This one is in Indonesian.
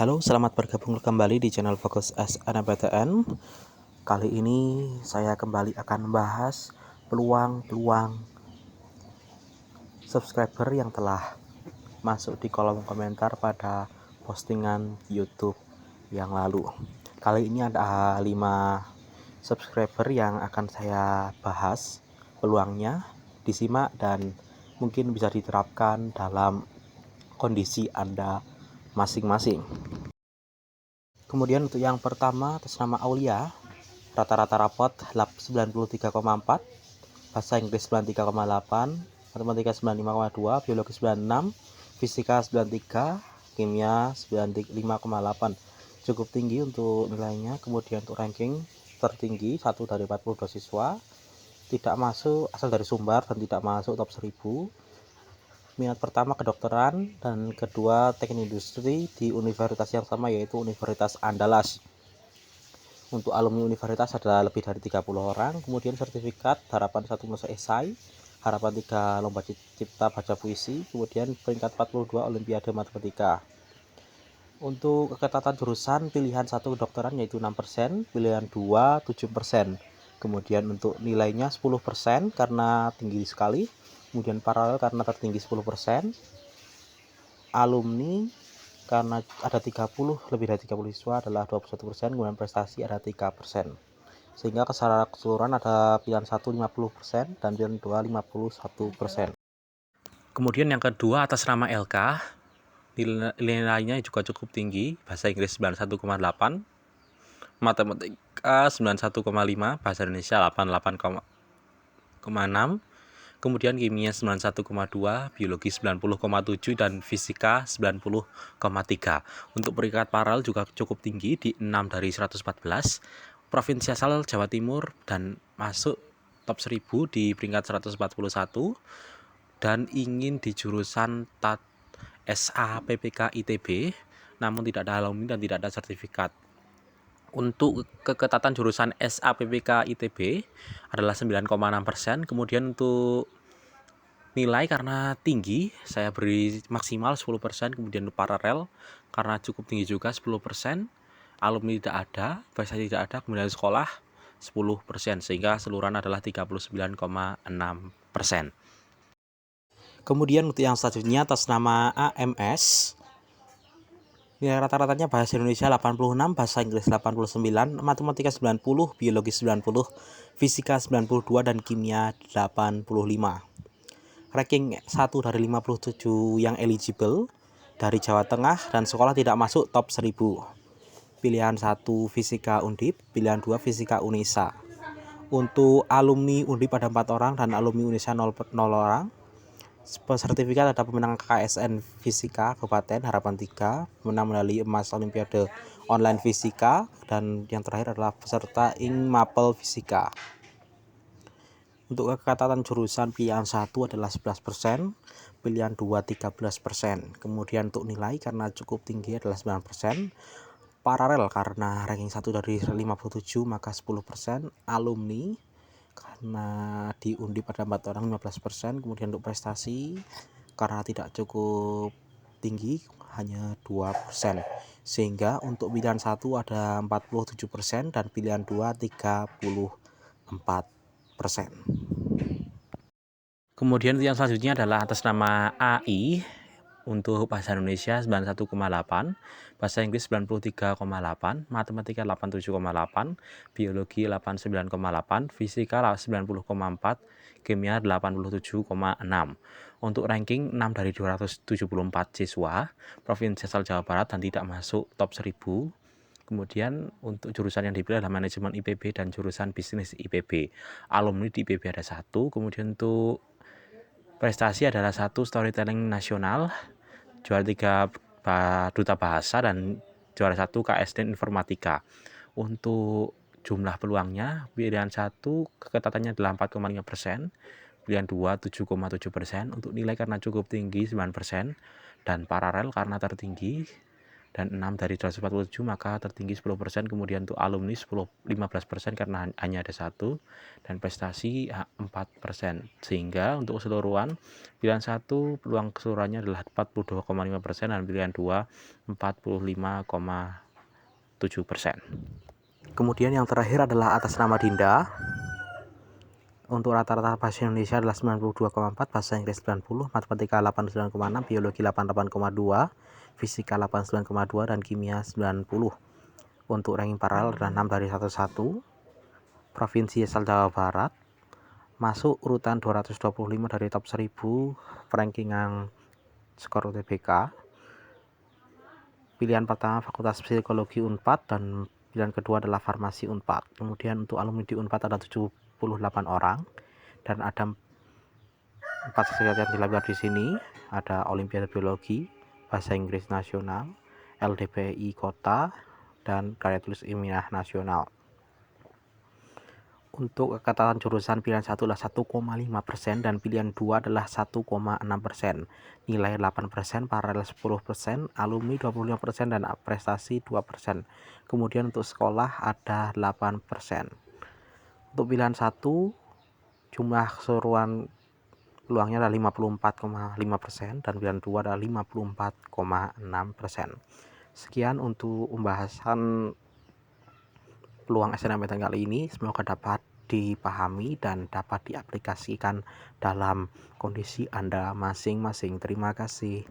Halo, selamat bergabung kembali di channel Fokus SNMPTN. Kali ini saya kembali akan membahas peluang-peluang subscriber yang telah masuk di kolom komentar pada postingan YouTube yang lalu. Kali ini ada 5 subscriber yang akan saya bahas peluangnya, disimak dan mungkin bisa diterapkan dalam kondisi Anda masing-masing. Kemudian untuk yang pertama atas nama Aulia, rata-rata rapot 93,4, bahasa Inggris 93,8, matematika 95,2, biologi 96, fisika 93, kimia 95,8. Cukup tinggi untuk nilainya. Kemudian untuk ranking tertinggi 1 dari 42 siswa, tidak masuk asal dari Sumbar dan tidak masuk top 1000. Minat pertama kedokteran dan kedua teknik industri di universitas yang sama, yaitu Universitas Andalas. Untuk alumni universitas ada lebih dari 30 orang. Kemudian sertifikat harapan 1 masa esai, harapan 3 lomba cipta baca puisi, kemudian peringkat 42 olimpiade matematika. Untuk keketatan jurusan, pilihan 1 kedokteran yaitu 6%, pilihan 2 7%. Kemudian untuk nilainya 10% karena tinggi sekali, kemudian paralel karena tertinggi 10%, alumni karena ada 30, lebih dari 30 siswa adalah 21%, kemudian prestasi ada 3%. Sehingga secara keseluruhan ada pilihan 1 50% dan pilihan 2 51%. Kemudian yang kedua atas nama LK, nilainya juga cukup tinggi, bahasa Inggris 91,8, matematika 91,5, bahasa Indonesia 88,6, kemudian kimia 91,2, biologi 90,7, dan fisika 90,3. Untuk peringkat paralel juga cukup tinggi di 6 dari 114, provinsi asal Jawa Timur, dan masuk top 1000 di peringkat 141, dan ingin di jurusan SA PPK ITB, namun tidak ada alumni dan tidak ada sertifikat. Untuk keketatan jurusan SA PPK ITB adalah 9,6%. Kemudian untuk nilai karena tinggi saya beri maksimal 10%. Kemudian untuk paralel karena cukup tinggi juga 10%. Alumni tidak ada, prestasi tidak ada, kemudian sekolah 10%, sehingga keseluruhan adalah 39,6%. Kemudian untuk yang selanjutnya atas nama AMS, nilai rata-ratanya bahasa Indonesia 86, bahasa Inggris 89, matematika 90, biologi 90, fisika 92, dan kimia 85. Ranking 1 dari 57 yang eligible dari Jawa Tengah dan sekolah tidak masuk top 1000. Pilihan 1 fisika Undip, pilihan 2 fisika Unesa. Untuk alumni Undip ada 4 orang dan alumni Unesa 0 orang. Sertifikat ada pemenang KSN Fisika Kabupaten Harapan 3, pemenang medali emas Olimpiade Online Fisika, dan yang terakhir adalah peserta Ing Mapel Fisika. Untuk keketatan jurusan, pilihan 1 adalah 11%, pilihan 2 13%. Kemudian untuk nilai karena cukup tinggi adalah 9%, paralel karena ranking 1 dari 57 maka 10%, alumni karena di Undip ada 4 orang 15%. Kemudian untuk prestasi karena tidak cukup tinggi hanya 2%, sehingga untuk pilihan 1 ada 47% dan pilihan 2 34%. Kemudian yang selanjutnya adalah atas nama AI. Untuk bahasa Indonesia 91,8, bahasa Inggris 93,8, matematika 87,8, biologi 89,8, fisika 90,4, kimia 87,6. Untuk ranking 6 dari 274 siswa, provinsi asal Jawa Barat dan tidak masuk top 1000. Kemudian untuk jurusan yang dipilih adalah manajemen IPB dan jurusan bisnis IPB. Alumni di IPB ada 1. Kemudian untuk prestasi adalah 1 storytelling nasional, juara 3 duta bahasa, dan juara 1 KSN informatika. Untuk jumlah peluangnya, pilihan 1 keketatannya adalah 4,5%, pilihan 2 7,7%. Untuk nilai karena cukup tinggi 9%, dan paralel karena tertinggi dan 6 dari 247, maka tertinggi 10%, kemudian untuk alumni 15% karena hanya ada 1, dan prestasi 4%. Sehingga untuk keseluruhan pilihan 1 peluang keseluruhannya adalah 42,5% dan pilihan 2 45,7%. Kemudian yang terakhir adalah atas nama Dinda. Untuk rata-rata bahasa Indonesia adalah 92,4, bahasa Inggris 90, matematika 89,6, biologi 88,2, fisika 89,2, dan kimia 90. Untuk ranking paralel adalah 6 dari 11. Provinsi asal Jawa Barat. Masuk urutan 225 dari top 1000 rankingan skor UTBK. Pilihan pertama Fakultas Psikologi Unpad dan pilihan kedua adalah Farmasi Unpad. Kemudian untuk alumni di Unpad ada 78 orang dan ada 4 kegiatan yang dilakukan di sini. Ada Olimpiade Biologi, Bahasa Inggris Nasional, LDPI Kota, dan karya tulis ilmiah nasional. Untuk keketatan jurusan pilihan 1 adalah 1,5% dan pilihan 2 adalah 1,6%. Nilai 8%, paralel 10%, alumni 25%, dan prestasi 2%. Kemudian untuk sekolah ada 8%. Untuk pilihan 1 jumlah keseluruhan peluangnya adalah 54,5% dan pilihan 2 adalah 54,6%. Sekian untuk pembahasan peluang SNMPTN kali ini, semoga dapat dipahami dan dapat diaplikasikan dalam kondisi Anda masing-masing. Terima kasih.